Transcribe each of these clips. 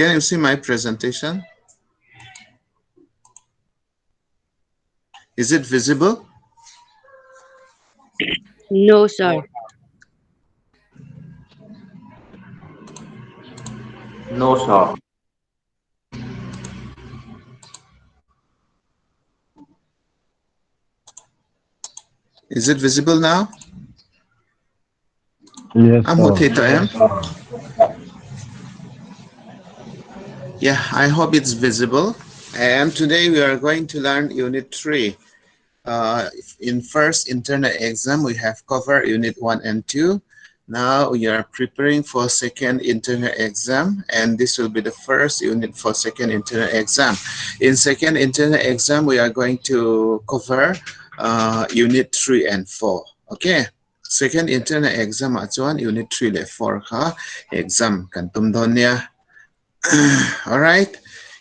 Can you see my presentation? Is it visible? No, sir. No, sir. Is it visible now? Yes, I'm sir. Yeah, I hope it's visible. And today we are going to learn Unit 3. In first internal exam, we have covered Unit 1 and 2. Now we are preparing for second internal exam, and this will be the first unit for second internal exam. In second internal exam, we are going to cover Unit 3 and 4. Okay. Second internal exam at Unit 3 le 4 ka exam kan tumdon niya. All right.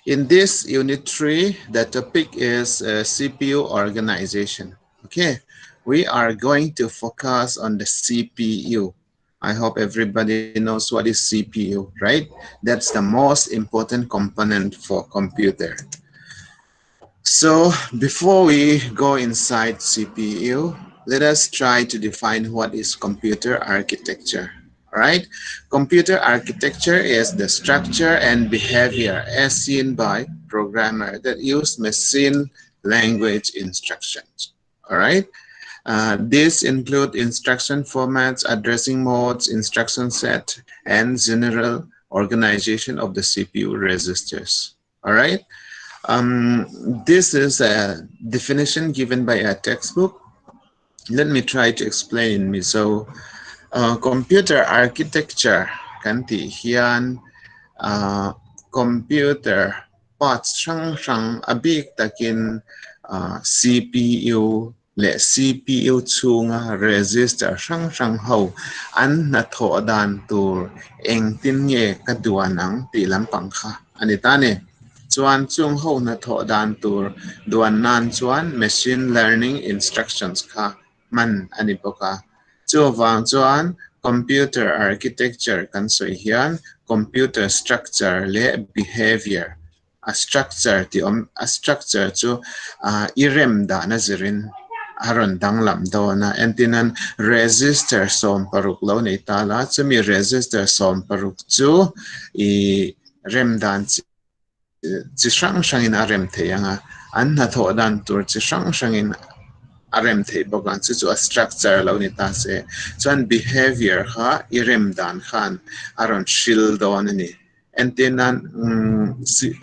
In this Unit 3, the topic is CPU organization. Okay. We are going to focus on the CPU. I hope everybody knows what is CPU, right? That's the most important component for computer. So before we go inside CPU, let us try to define what is computer architecture. All right, computer architecture is the structure and behavior as seen by programmer that use machine language instructions. All right, these include instruction formats, addressing modes, instruction set, and general organization of the CPU registers. All right. This is a definition given by a textbook. Let me try to explain me. So, computer architecture kan ti hian computer parts sang abik takin CPU le CPU chunga register sang ho an na tho dan tur eng tin nge kaduan ang ti lampang kha anitane. Chuan chung ho na tho dan tur duan nan chuan machine learning instructions kha man anipoka. Chu wang chuan computer architecture kan soi hian computer structure le behavior. A structure chu irem da na zirin aron danglam do na entinan register som paruk lo nei tala chumi register som paruk chu I rem dan chi sang in arem theyanga an na tho dan tur chi sang in arem thei bokan chu a structure lo ni ta se chuan behavior kha irem dan khan aron shil don ni entinan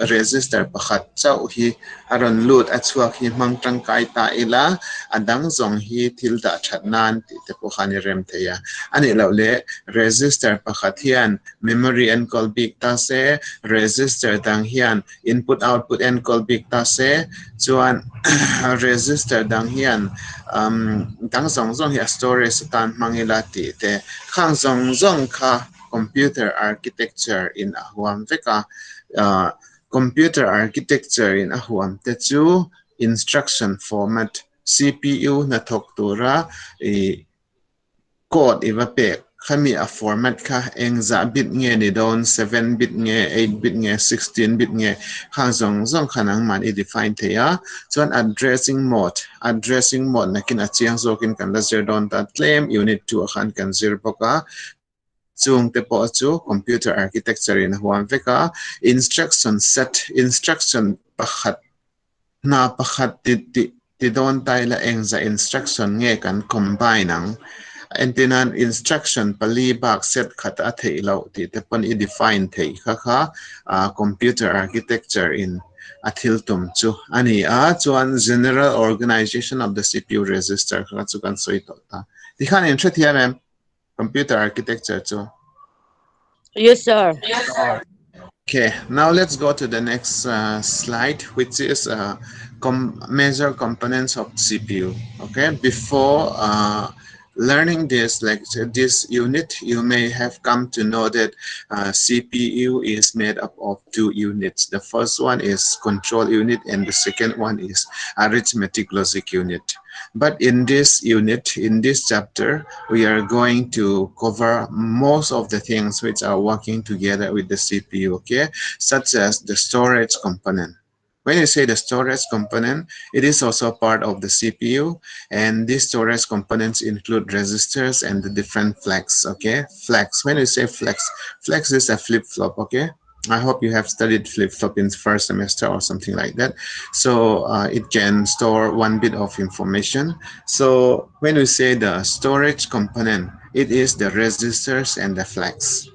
register pakhat chau hi aron lut a chuak hi mangtang kai ta ila adang zong hi thil da thatnan ti te po khani rem theya ani lo le register pakhat hian memory encode big ta se register dang hian input output encode big ta se chuan register dang hian dang zong hi storage tan mangila ti te khang zong kha computer architecture in ahuam veka computer architecture in ahuam te chu instruction format CPU na thok tura code iwa pe khami a format kha engza bit nge ni don 7 bit nge 8 bit nge 16 bit nge khang zong khanang man I define theya chuan addressing mode na kin a chiang zokin kan la zer don ta claim unit 2 khan kan zir boka chung te po chu computer architecture in huam veka instruction set instruction pakhat na pakhat ti don taila engza instruction nge kan combine ang entinan instruction pali bak set khat a thei lo ti te pon I define thei kha computer architecture in athiltum chu ani a chuan general organization of the CPU register kha chu kan soi to ta ti khan in thia mem computer architecture too. Yes, sir. Okay, now let's go to the next slide, which is major components of CPU. Okay, before learning this, like this unit, you may have come to know that CPU is made up of two units. The first one is control unit and the second one is arithmetic logic unit. But in this unit, in this chapter, we are going to cover most of the things which are working together with the CPU, okay, such as the storage component. When you say the storage component, it is also part of the CPU, and these storage components include registers and the different flags, okay? Flags, when you say flags, flags is a flip-flop, okay? I hope you have studied flip-flop in first semester or something like that. So it can store one bit of information. So when we say the storage component, it is the registers and the flags.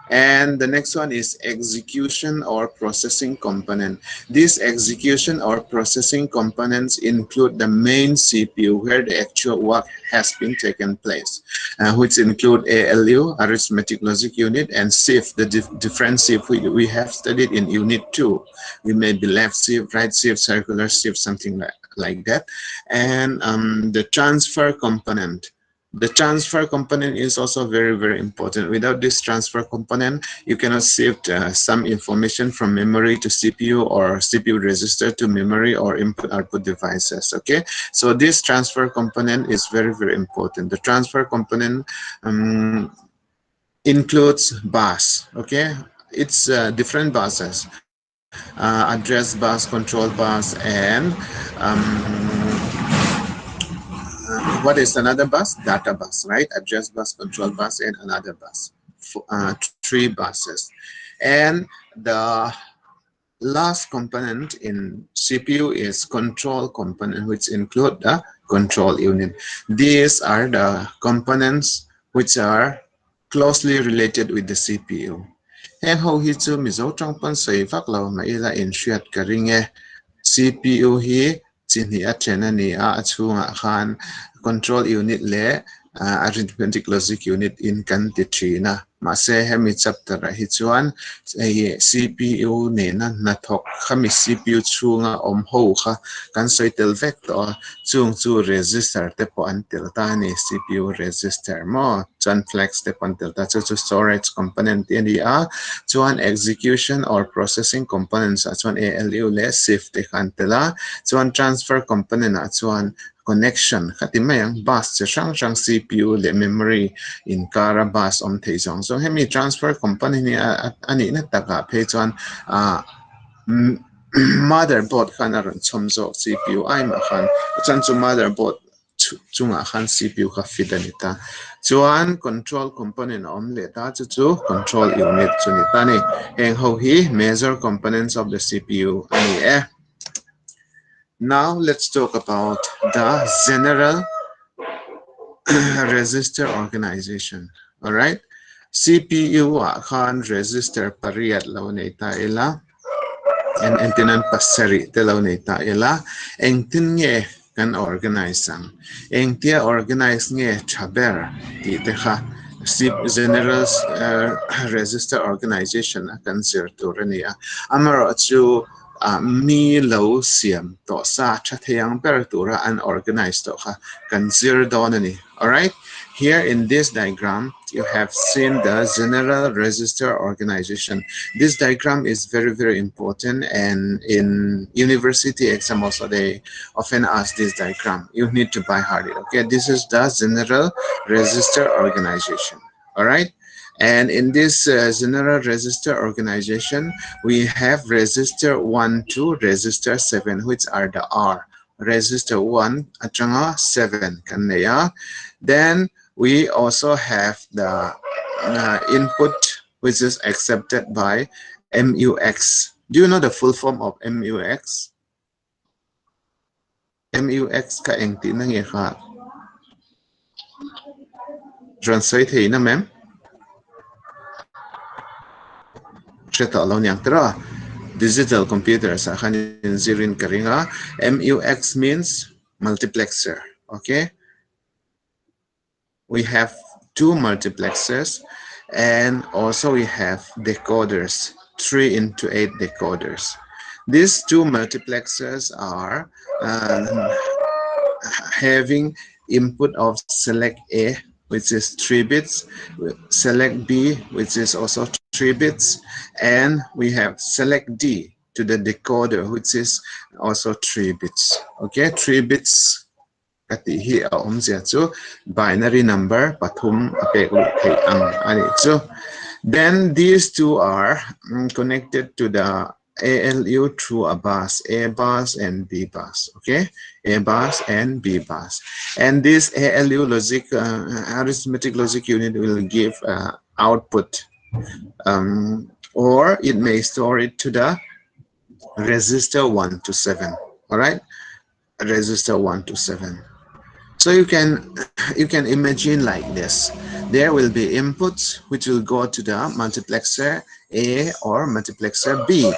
And the next one is execution or processing component. These execution or processing components include the main CPU where the actual work has been taken place, which include ALU, arithmetic logic unit, and shift, the different shift we have studied in unit 2. We may be left shift, right shift, circular shift, something like that. And the transfer component. The transfer component is also very, very important. Without this transfer component, you cannot shift some information from memory to CPU or CPU register to memory or input-output devices, okay? So this transfer component is very, very important. The transfer component includes bus, okay? It's different buses, address bus, control bus, and what is another bus? Data bus, right? Address bus, control bus, and another bus. Three buses. And the last component in CPU is control component, which include the control unit. These are the components which are closely related with the CPU. And how hi chu mi zo trong pan sei vak lo ma ila in hriat ka ringe CPU hi chin hi a then ani a chunga khan control unit le arithmetic logic unit in kan ti thina ma se hemi chapter a hi chuan CPU ne na thok khami CPU chunga om ho kha kan soitel vek to chung chu register te po an tel ta ni CPU register mo chuan flex te pon tel ta chu storage component ni a chuan execution or processing components a chuan ALU le shift te kan tela chuan transfer component a chuan connection khatimayang bus che sang CPU le memory in kara bus om thei jong so hemi transfer component ni ani na taka phe chuan motherboard khan aron chomzo CPU ai ma khan chan chu motherboard chunga khan CPU ka fit ani ta chuan control component om le ta chu control unit chuni ta ni eng ho hi major components of the CPU ani Now let's talk about the general register organization. All right, CPU khan register pariat lo nei ta ila and entinan pasari te lo nei ta ila engtin nge kan organize ang engtia organize nge chaber ti te kha general register organization kan sir to rania amaro chu mi lo siam to sa chathayang per tura unorganized to ha consider donani. All right, here in this diagram you have seen the general register organization. This diagram is very, very important, and in university exam also they often ask this diagram. You need to by heart it. Okay, this is the general register organization. All right, and in this general register organization, we have register 1 to register 7, which are the R. Register 1 at 7 kanaya. Then we also have the input, which is accepted by MUX. Do you know the full form of MUX? MUX ka engti nang ka. Translate hey na ma'am. Digital computers akan zirin karinga. MUX means multiplexer. Okay, we have 2 multiplexers, and also we have decoders, 3 into 8 decoders. These 2 multiplexers are having input of select A, which is 3 bits, select B, which is also 3 bits, and we have select D to the decoder, which is also 3 bits. Okay, 3 bits kati hi so binary number pathum apek ang ani so. Then these two are connected to the ALU through a bus, A bus and B bus, okay? A bus and B bus. And this ALU logic, arithmetic logic unit will give output, or it may store it to the register 1 to 7, all right? Register 1 to 7. So you can imagine like this. There will be inputs which will go to the multiplexer A or multiplexer B,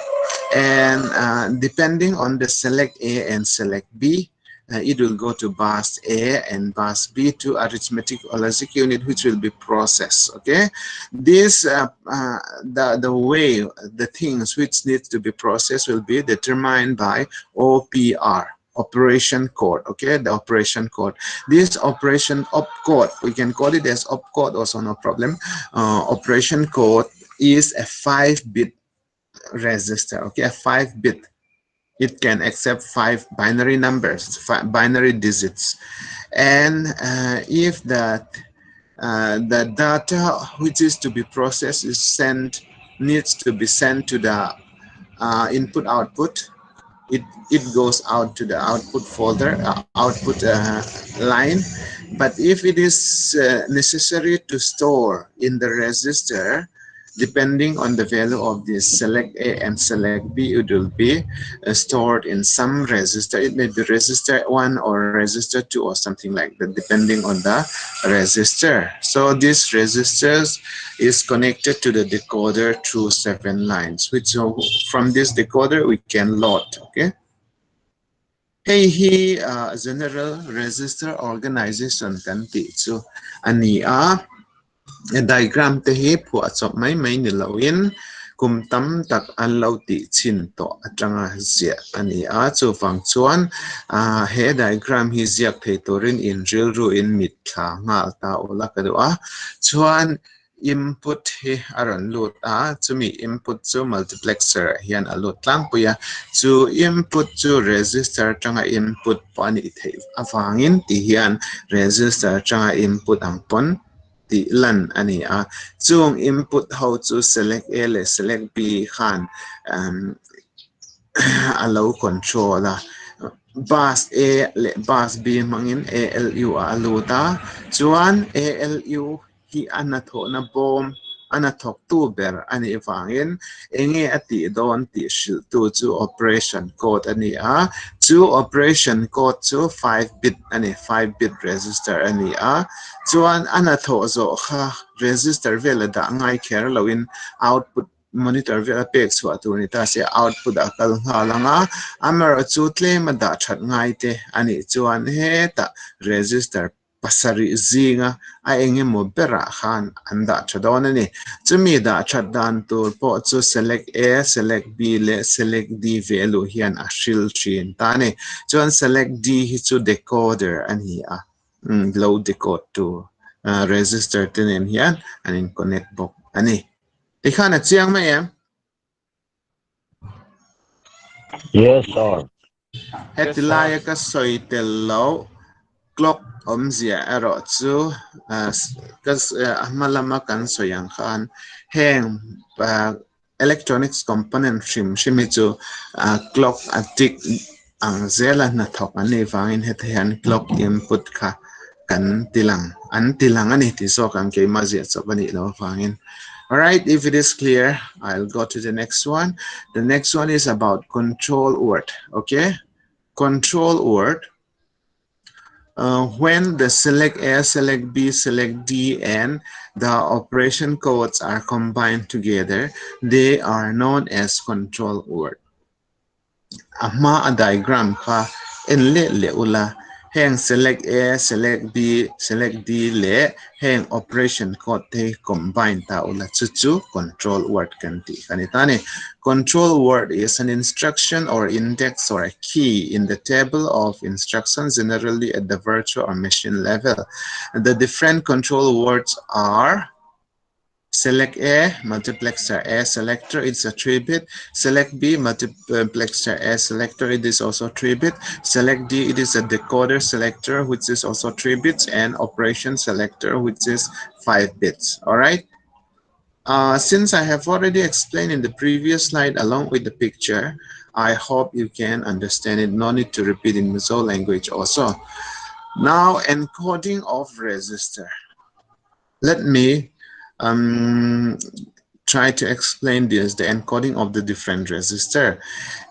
and depending on the select A and select B, it will go to bus A and bus B to arithmetic or logic unit, which will be processed. Okay, this the way the things which needs to be processed will be determined by OPR. Operation code, okay, the operation code. This operation opcode, we can call it as opcode also, no problem. Operation code is a 5-bit register, okay, a 5-bit. It can accept 5 binary numbers, 5 binary digits, and if the data which is to be processed is needs to be sent to the input output. It goes out to the output folder, output line. But if it is necessary to store in the register, depending on the value of this select A and select B, it will be stored in some register. It may be register 1 or register 2 or something like that, depending on the register. So this registers is connected to the decoder through 7 lines, which from this decoder we can load. Okay. Hey, he general register organization kan ti so ani diagram te hi pu achop mai nilawin kum tam tak an lo ti chin to atanga zia ani chu fang chuan he diagram hi ziak thei torin in drill ru in mit thla ngal ta ola ka do chuan input hi aron lut chumi input chu multiplexer hian alut tlang puya chu input chu register tanga input pani thei awangin ti hian register tanga input ang pon ti lan ani chung input how to select A le select B khan allow control bus A le bus B mangin ALU aluta chuan ALU hi anatho na bom anathok tu ber ani wangin enge ati don ti shil tu chu operation code ani chu operation code chu 5-bit ani 5-bit register ani chuan anatho zo kha register vela da ngai kher loin output monitor vela pek chu atuni ta se output akal ngalanga amar chu tlem da that ngai te ani chuan he ta register pasari zinga enge mo bera khan anda chadon ani chumi da chadan tur po chu select A select B le select D value hian a shil thin tani chuan select D hi chu decoder ani low decode to register ten hian and in connect box ani ikhana chiang mai Yes, sir. hetilaya ka soitel lo clock omzia ero chu kas malama kan soyang khan heng electronics component shimi chu clock atik ang zela na thok ani wangin hethian clock input kha kan tilang ani ti so kan ke mazia chobani lo wangin. All right, if it is clear, I'll go to the next one. The next one is about control word. Okay, control word. When the select A, select B, select D, and the operation codes are combined together, they are known as control word. A diagram ka in le ula hang select A, select B, select D le hang operation code te combine ta ula chuchu control word kanti kanitani. Control word is an instruction or index or a key in the table of instructions, generally at the virtual or machine level. The different control words are select A, multiplexer A selector, it's a 3-bit. Select B, multiplexer A selector, it is also 3-bit. Select D, it is a decoder selector, which is also 3 bits, and operation selector, which is 5 bits. All right. Since I have already explained in the previous slide along with the picture, I hope you can understand it. No need to repeat in Mizo language also. Now, encoding of register. Let me try to explain this, the encoding of the different register.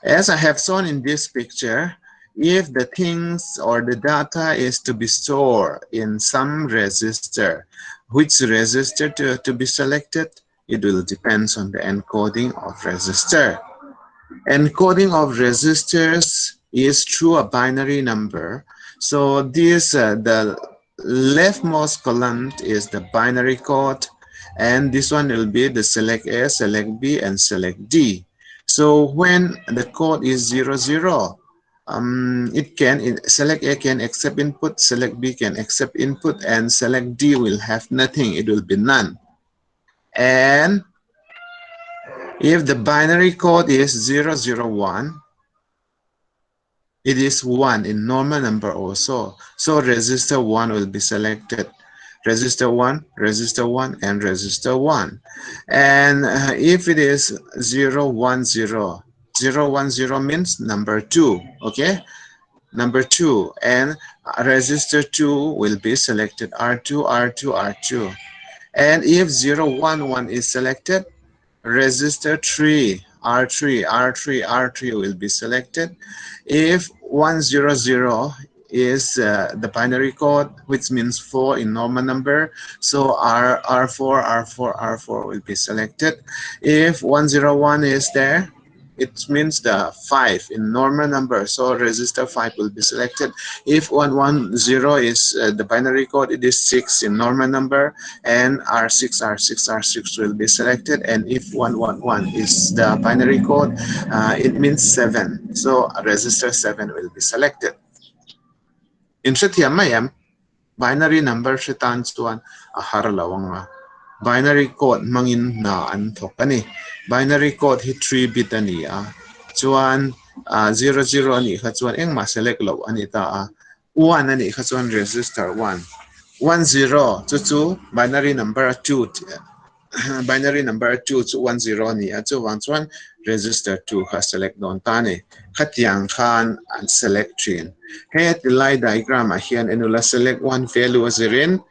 As I have shown in this picture, if the things or the data is to be stored in some register, which register to be selected, it will depend on the encoding of register. Encoding of registers is through a binary number. So this, the leftmost column is the binary code, and this one will be the select A, select B, and select D. So when the code is 00, select A can accept input, select B can accept input, and select D will have nothing, it will be none. And if the binary code is 001, it is 1 in normal number also. So register 1 will be selected. Register 1, register 1, and register 1. And if it is 010, 010 means number 2, okay? Number 2, and register 2 will be selected, R2, R2, R2. And if 011 is selected, register 3, R3, R3, R3 will be selected. If 100 is the binary code, which means 4 in normal number, so R4, R4, R4 will be selected. If 101 is there, it means the 5 in normal number, so register 5 will be selected. If 110 is the binary code, it is 6 in normal number, and R6, R6, R6 will be selected. And if 111 is the binary code, it means 7, so register 7 will be selected. In Shatiamayam, binary number Shitan Stuan Aharalawanga. Binary code mangin na antokani. Binary code hit 3 bit ani chuan 00 ani kha chuan engma select lo ani ta 1 ani kha chuan register 1. 10 chu binary number 2 binary number 2 chu 10 ni chu wang chuan register 2 kha select don ta ni khatiang khan and select 3 he tilai diagram a hian enula select 1 value zirin,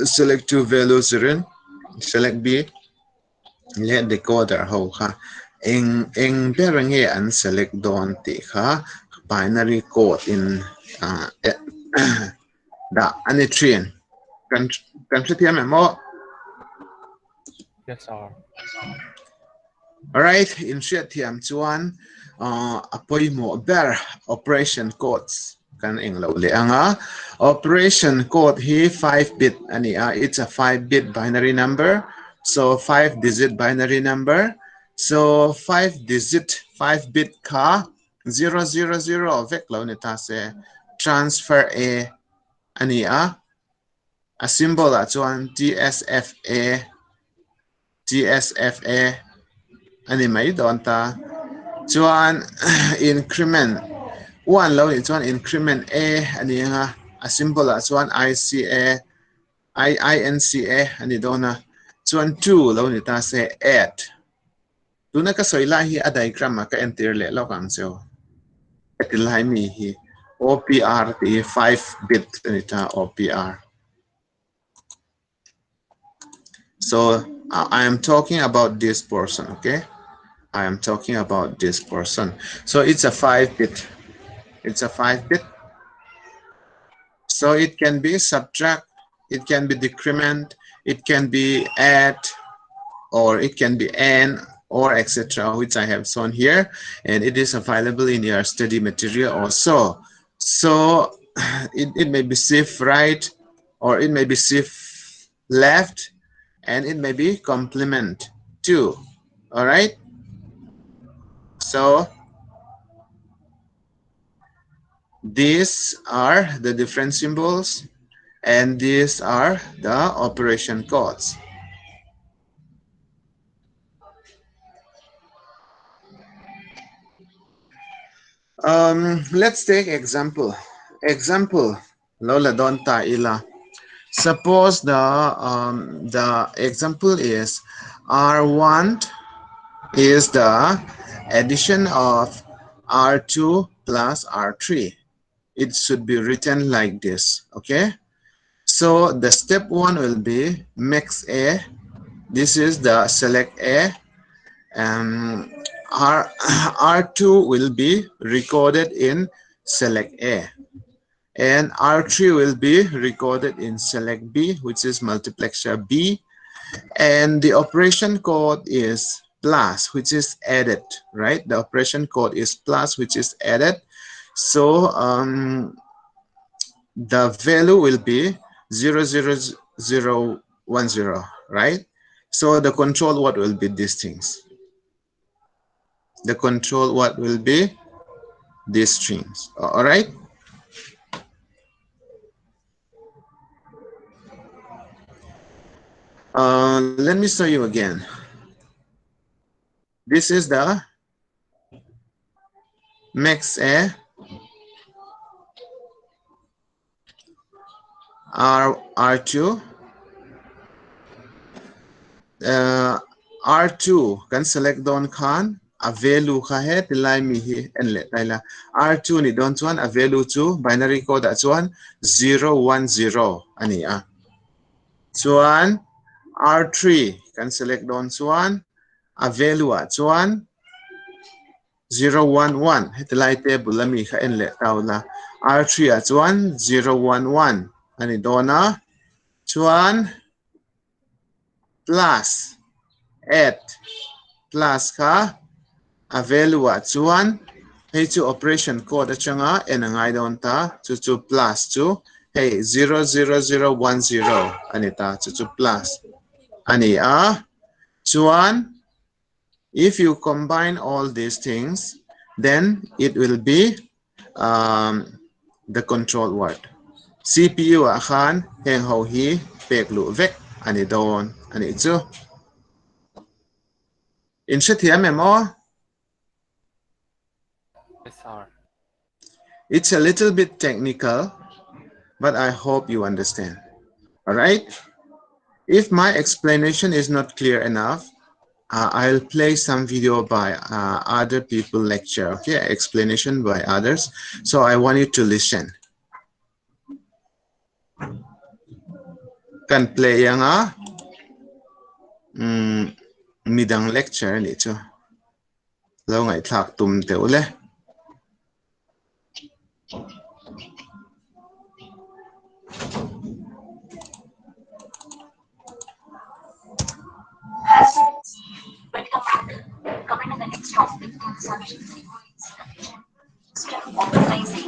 select 2 values zirin, select B, let decoder ho kha eng berange and select don ti kha binary code in da ani train kan thia memo. Yes, sir. All right, in Shetiam chuan apoy mo ber operation codes kan englo le anga operation code hi 5-bit ani it's a 5-bit binary number, so 5-digit binary number, so 5-digit 5-bit ka 000 veklo ni ta se transfer A ani a symbol chuan TSFA ani mai don ta chuan increment 1 lo ni chuan increment A ani ha a symbol chuan INCA ani dona chuan 2 lo ni ta se add tuna ka soila hi a diagram ka enter le lo kang cheo atilai mi hi OPR ti 5-bit ni ta OPR. So I am talking about this portion, okay? I am talking about this portion. So it's a 5-bit. It's a 5-bit. So it can be subtract, it can be decrement, it can be add, or it can be AND, or etc., which I have shown here. And it is available in your study material also. So it may be shift right, or it may be shift left, and it may be complement too. All right. So these are the different symbols, and these are the operation codes. Let's take example. Lola donta ila. Suppose the example is R1 is the addition of R2 plus R3. It should be written like this, okay? So the step 1 will be mix A. This is the select A. R2 will be recorded in select A, and R3 will be recorded in select B, which is multiplexer B, and the operation code is plus, which is added, right? The operation code is plus, which is added. So the value will be 00010, right? So the control word will be these things. The control word will be these strings. All right. Let me show you again. This is the max A R2. R2 kan select don kan a value ka he tilai mi hi en le taila R2 ni don chuan a value to binary code a chuan 010 ani a chuan R3 kan select don chuan a value a chuan 011 he tilai table la mi kha en le taula R3 a chuan 011 ani dona chuan plus 8 plus ka a value at chuan hey to operation code changa and ngai don ta to plus to hey 00010 anita to plus ani a chuan if you combine all these things then it will be the control word CPU a khan heng ho hi pek lu vek ani don ani chu in shit memo. Yes, sir. It's a little bit technical, but I hope you understand. All right. If my explanation is not clear enough, I'll play some video by other people lecture, okay, explanation by others. So I want you to listen. Kan play yang midang lecture ni chu. Lo ngai thak tum te ule. Welcome back. Coming to the next topic, consumption frequency step optimization.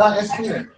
That is clear.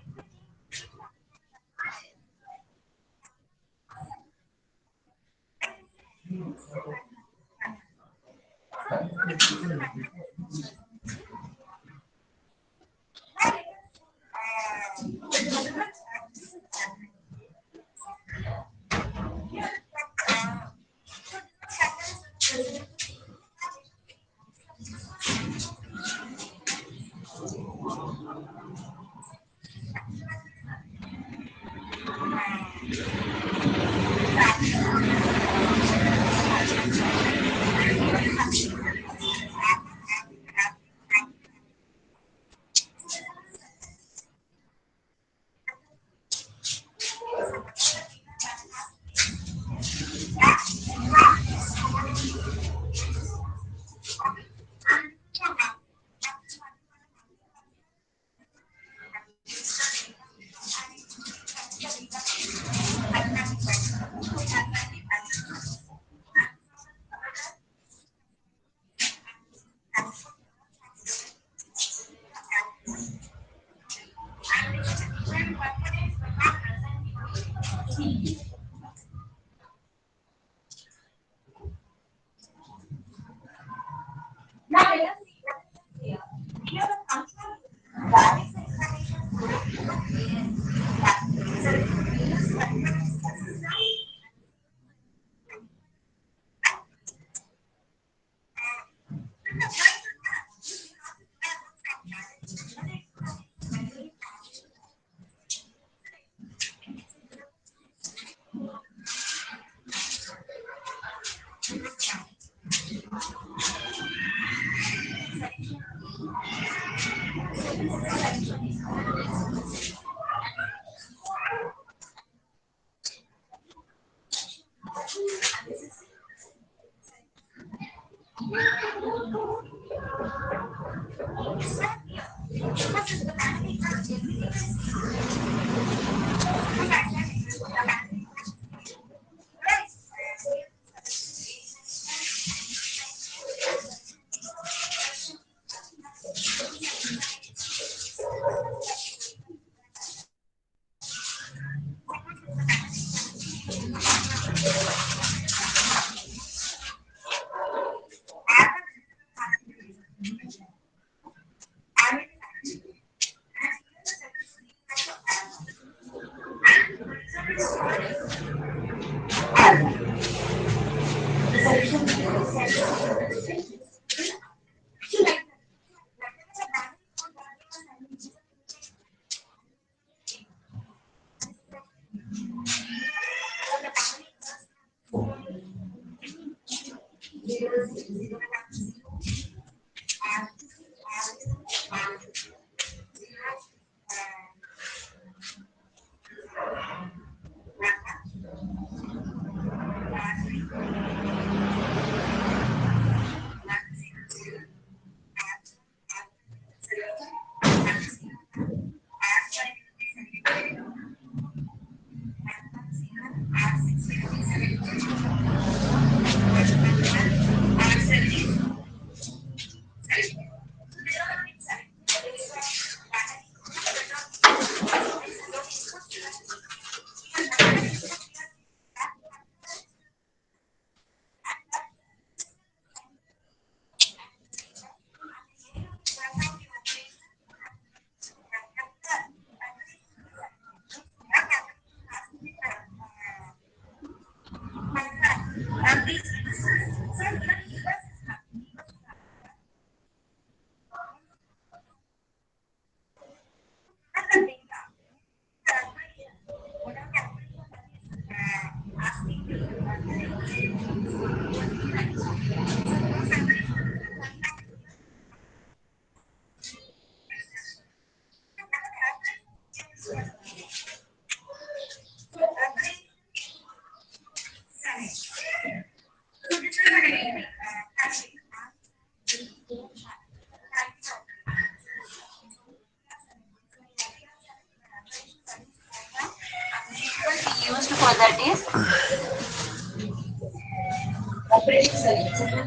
Used for that is operating service.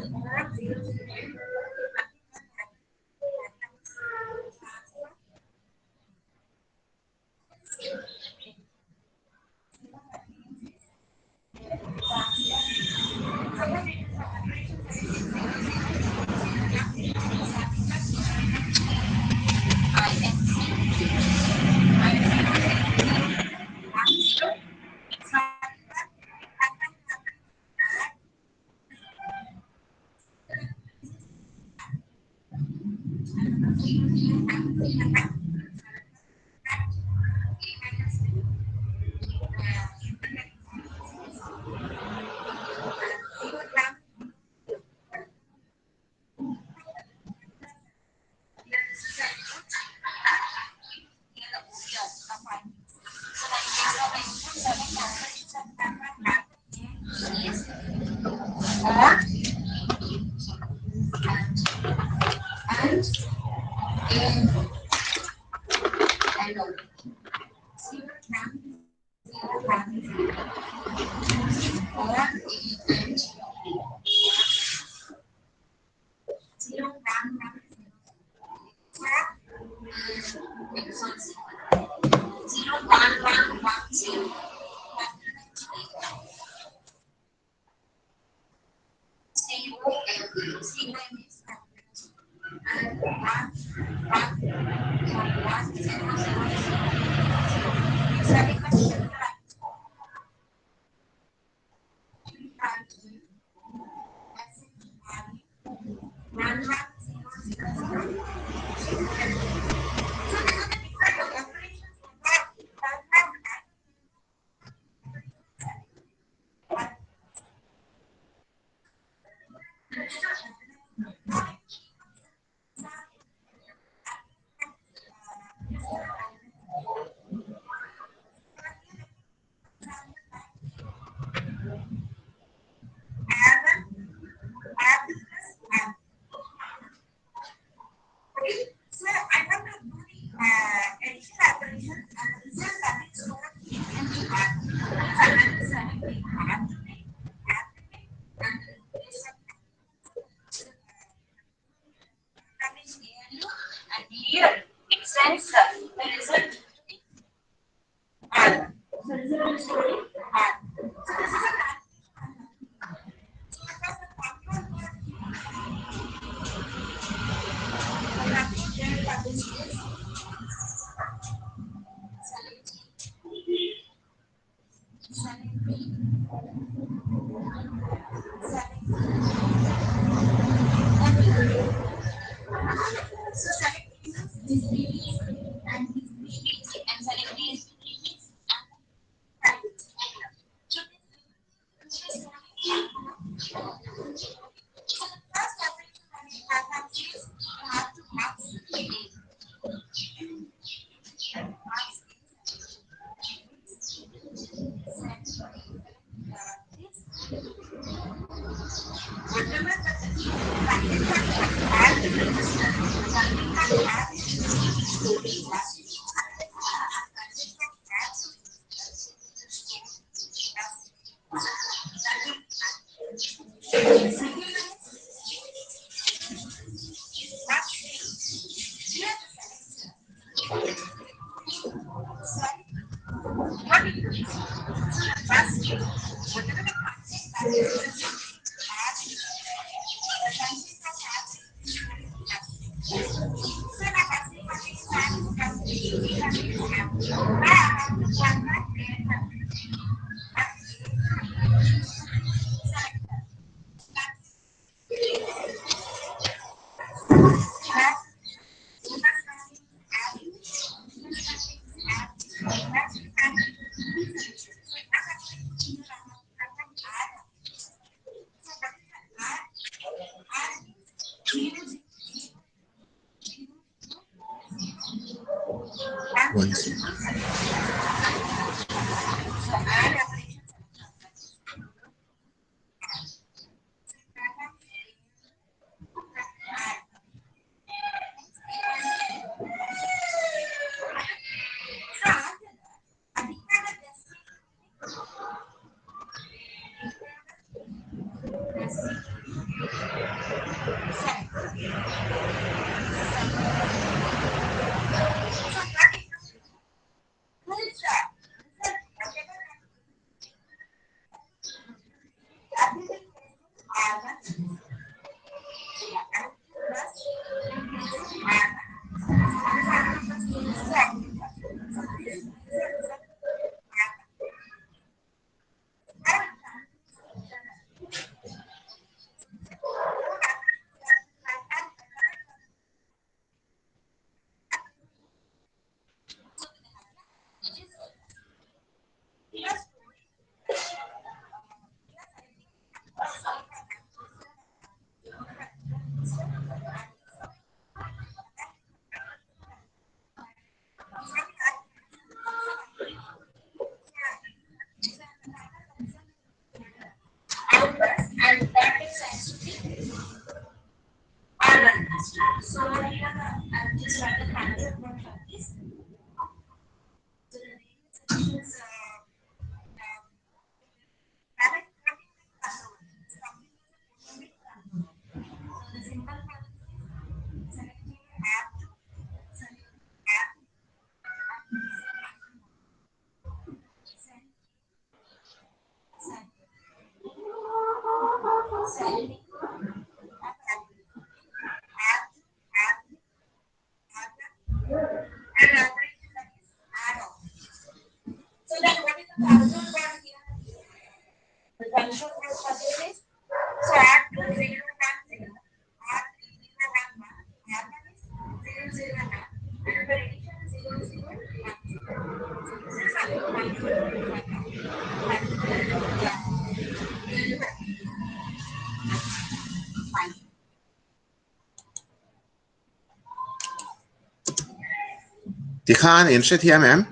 Thì khan in sẽ thiam em.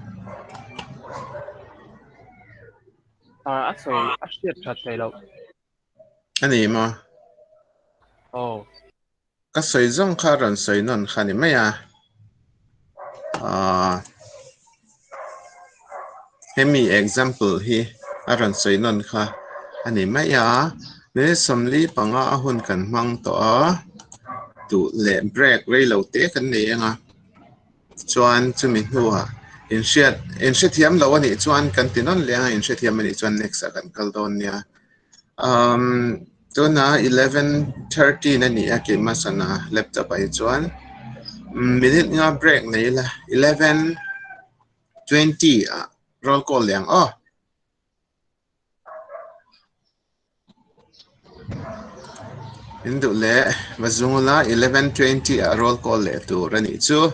Actually, thật thầy lộc. Anh ấy mà. Oh. Các sợi dòng khá rần sợi non khá này mấy à. Hemi example hi aran sợi non khá. Anh ấy mấy à. Nếu xâm lý bằng ngã hôn cần mang tỏ tụ lệ break rây lâu tế cần này ngà. Chuan chu min hua in shet thiam lo ani chuan kan tinon lenga in shet thiam ani chuan next kan kaldon nia to na 11:30 na ni ake masana laptop ai chuan minute nga break nei la 11:20 roll call leng indu le mazungula 11:20 roll call le tu rani chu